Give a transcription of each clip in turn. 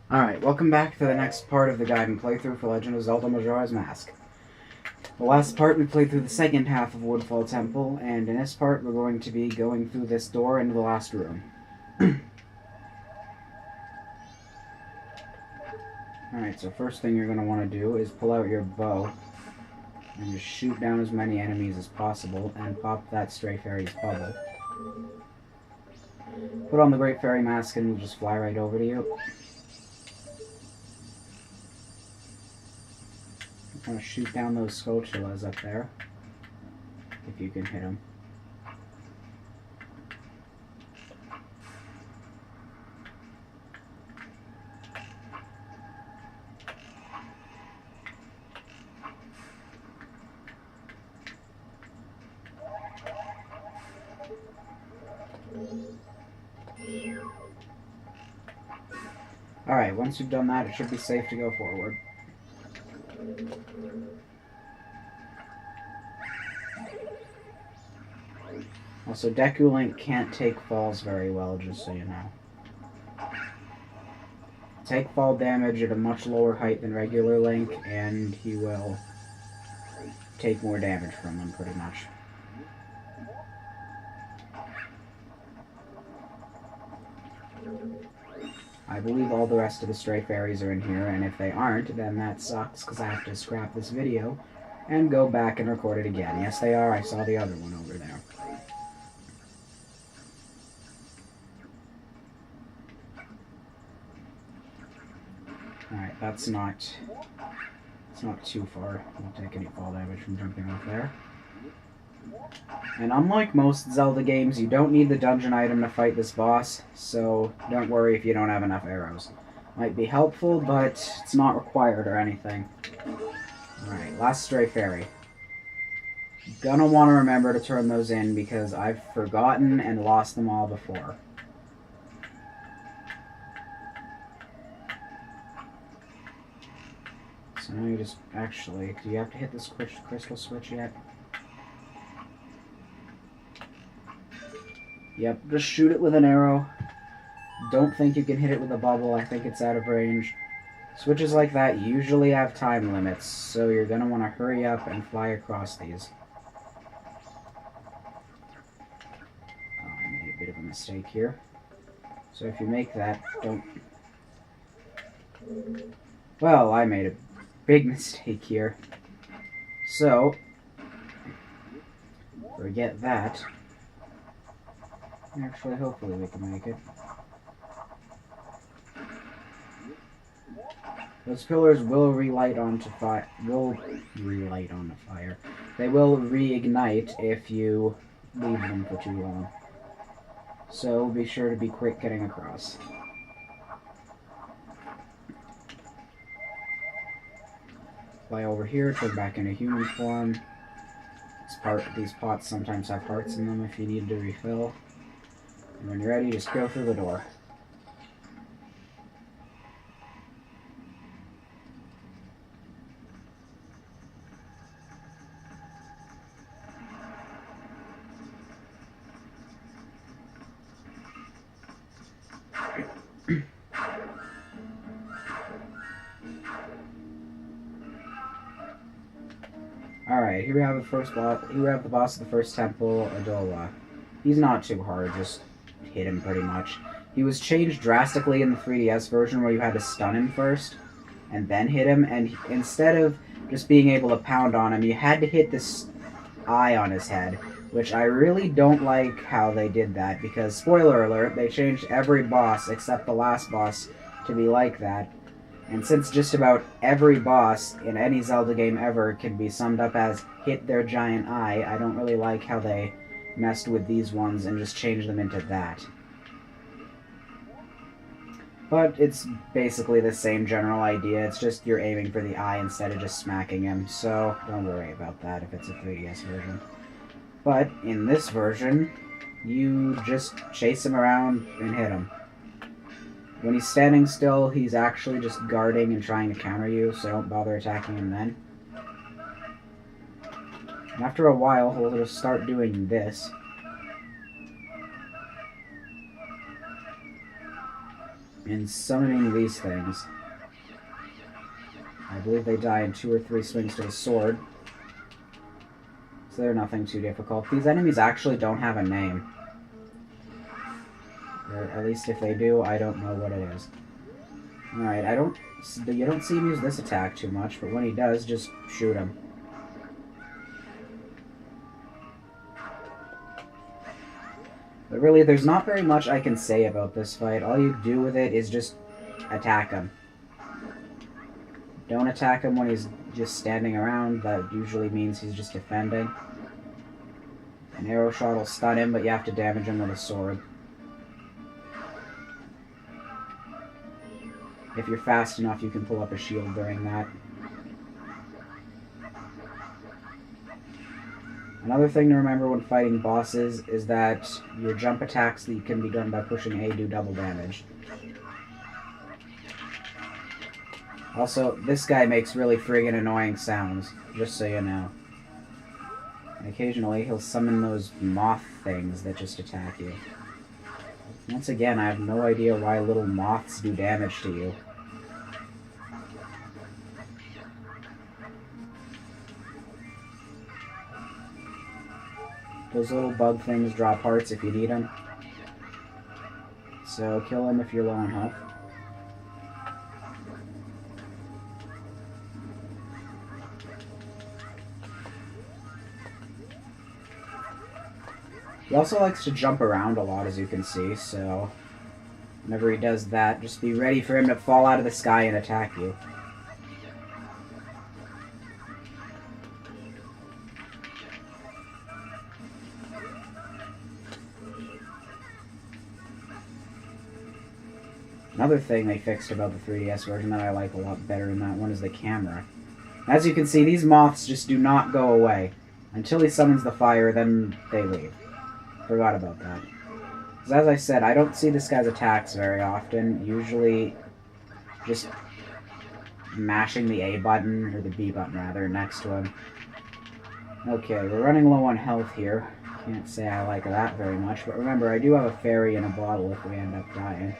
Alright, welcome back to the next part of the guide and playthrough for Legend of Zelda Majora's Mask. The last part we played through the second half of Woodfall Temple, and in this part we're going to be going through this door into the last room. Alright, so first thing you're going to want to do is pull out your bow and just shoot down as many enemies as possible and pop that Stray Fairy's bubble. Put on the Great Fairy Mask and we'll just fly right over to you. I'm going to shoot down those Skulltulas up there, if you can hit them. Alright, once you've done that, it should be safe to go forward. Also, Deku Link can't take falls very well, just so you know. Take fall damage at a much lower height than regular Link, and he will take more damage from them, pretty much. I believe all the rest of the Stray Fairies are in here, and if they aren't, then that sucks, because I have to scrap this video and go back and record it again. Yes, they are. I saw the other one over there. Alright, that's not too far. Won't take any fall damage from jumping off there. And unlike most Zelda games, you don't need the dungeon item to fight this boss, so don't worry if you don't have enough arrows. Might be helpful, but it's not required or anything. Alright, last Stray Fairy. Gonna want to remember to turn those in because I've forgotten and lost them all before. So now you just, actually, do you have to hit this crystal switch yet? Yep, just shoot it with an arrow. Don't think you can hit it with a bubble, I think it's out of range. Switches like that usually have time limits, so you're going to want to hurry up and fly across these. Oh, I made a bit of a mistake here. So if you make that, don't... Well, I made a big mistake here. So, forget that. Actually, hopefully we can make it. Those pillars will relight onto fire. They will reignite if you leave them for too long. So be sure to be quick getting across. Fly over here, turn back into human form. These pots sometimes have hearts in them if you need to refill. And when you're ready, just go through the door. Alright, here we have the boss of the first temple, Adola. He's not too hard, just hit him pretty much. He was changed drastically in the 3DS version where you had to stun him first and then hit him, and instead of just being able to pound on him, you had to hit this eye on his head, which I really don't like how they did that, because, spoiler alert, they changed every boss except the last boss to be like that. And since just about every boss in any Zelda game ever can be summed up as hit their giant eye, I don't really like how they messed with these ones and just changed them into that. But it's basically the same general idea, it's just you're aiming for the eye instead of just smacking him, so don't worry about that if it's a 3DS version. But in this version, you just chase him around and hit him. When he's standing still, he's actually just guarding and trying to counter you, so don't bother attacking him then. And after a while, he'll just start doing this. in summoning these things. I believe they die in 2 or 3 swings to the sword. So they're nothing too difficult. These enemies actually don't have a name. Or at least if they do, I don't know what it is. Alright, you don't see him use this attack too much, but when he does, just shoot him. But really, there's not very much I can say about this fight. All you do with it is just attack him. Don't attack him when he's just standing around. That usually means he's just defending. An arrow shot will stun him, but you have to damage him with a sword. If you're fast enough, you can pull up a shield during that. Another thing to remember when fighting bosses is that your jump attacks that can be done by pushing A do double damage. Also, this guy makes really friggin' annoying sounds, just so you know. And occasionally, he'll summon those moth things that just attack you. Once again, I have no idea why little moths do damage to you. Those little bug things drop hearts if you need them. So kill them if you're low on health. He also likes to jump around a lot, as you can see, so whenever he does that, just be ready for him to fall out of the sky and attack you. Another thing they fixed about the 3DS version that I like a lot better in that one is the camera. As you can see, these moths just do not go away. Until he summons the fire, then they leave. Forgot about that. Because as I said, I don't see this guy's attacks very often. Usually just mashing the A button, or the B button rather, next to him. Okay, we're running low on health here. Can't say I like that very much, but remember, I do have a fairy in a bottle if we end up dying.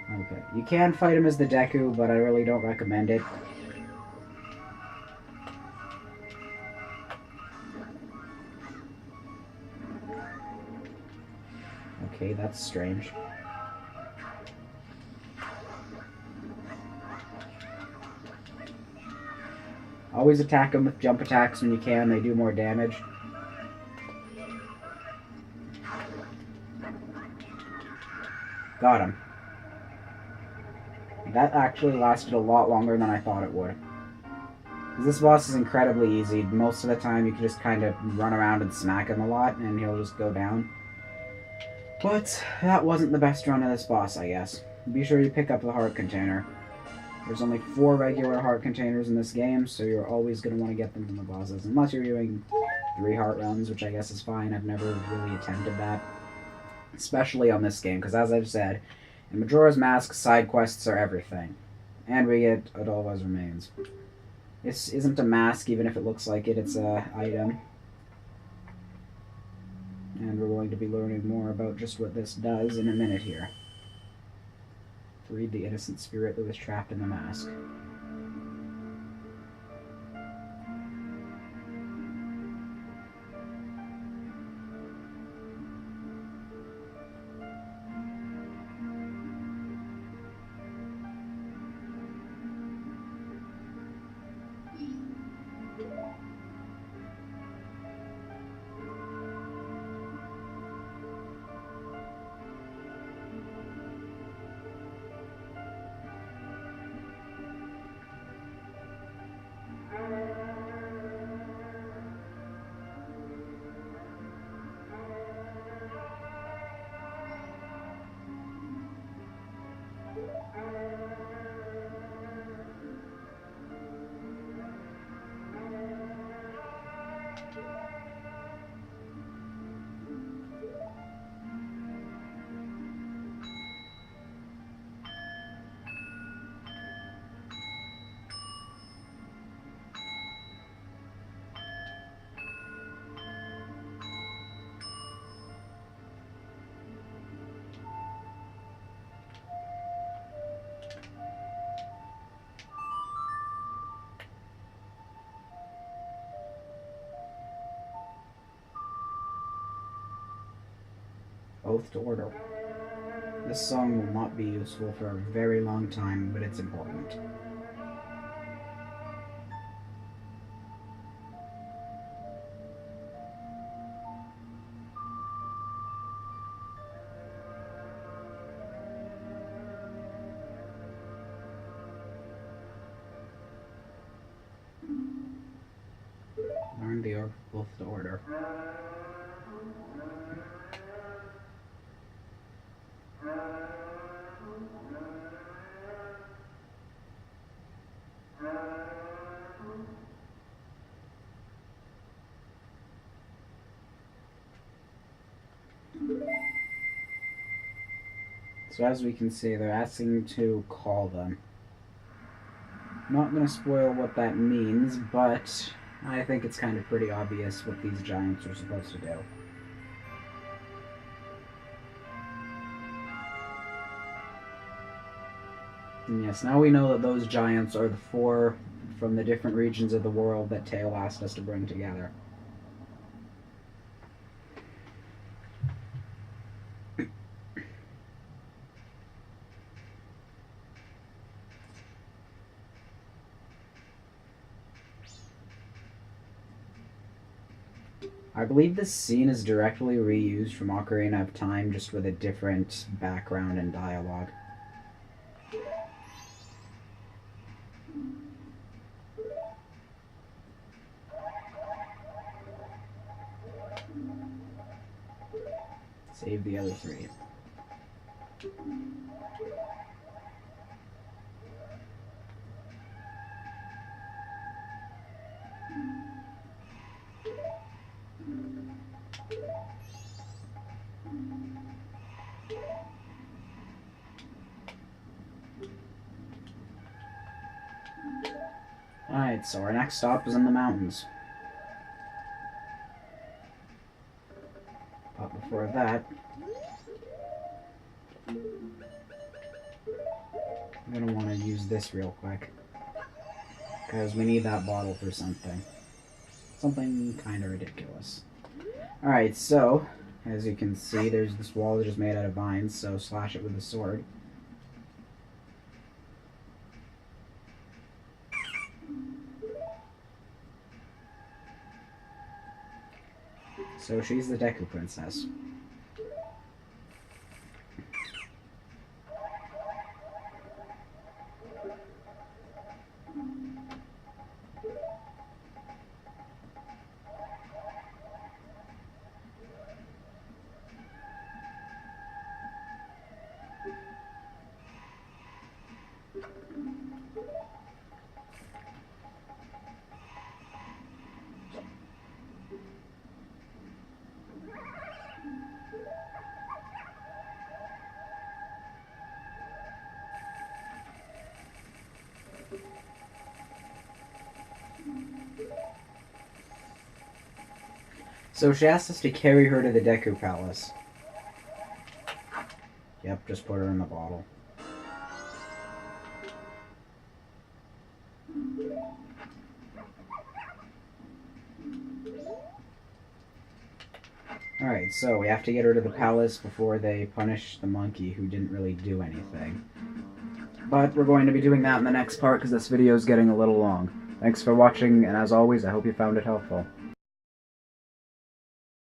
Okay, you can fight him as the Deku, but I really don't recommend it. Okay, that's strange. Always attack them with jump attacks when you can, they do more damage. Got him. That actually lasted a lot longer than I thought it would. This boss is incredibly easy. Most of the time you can just kind of run around and smack him a lot and he'll just go down. But that wasn't the best run of this boss, I guess. Be sure you pick up the heart container. There's only 4 regular heart containers in this game, so you're always going to want to get them from the bosses. Unless you're doing 3 heart runs, which I guess is fine. I've never really attempted that. Especially on this game, because as I've said, in Majora's Mask, side quests are everything. And we get Adolva's remains. This isn't a mask, even if it looks like it. It's a item. And we're going to be learning more about just what this does in a minute here. Freed the innocent spirit that was trapped in the mask. Oath to Order. This song will not be useful for a very long time, but it's important. Learn the Oath to Order. So as we can see, they're asking to call them. I'm not going to spoil what that means, but I think it's kind of pretty obvious what these giants are supposed to do. And yes, now we know that those giants are the 4 from the different regions of the world that Tail asked us to bring together. I believe this scene is directly reused from Ocarina of Time, just with a different background and dialogue. Save the other 3. Alright, so our next stop is in the mountains. But before that, I'm going to want to use this real quick. Because we need that bottle for something. Something kind of ridiculous. Alright, so, as you can see, there's this wall that is made out of vines, so slash it with a sword. So she's the Deku Princess. So she asked us to carry her to the Deku Palace. Yep, just put her in the bottle. Alright, so we have to get her to the palace before they punish the monkey who didn't really do anything. But we're going to be doing that in the next part because this video is getting a little long. Thanks for watching, and as always, I hope you found it helpful.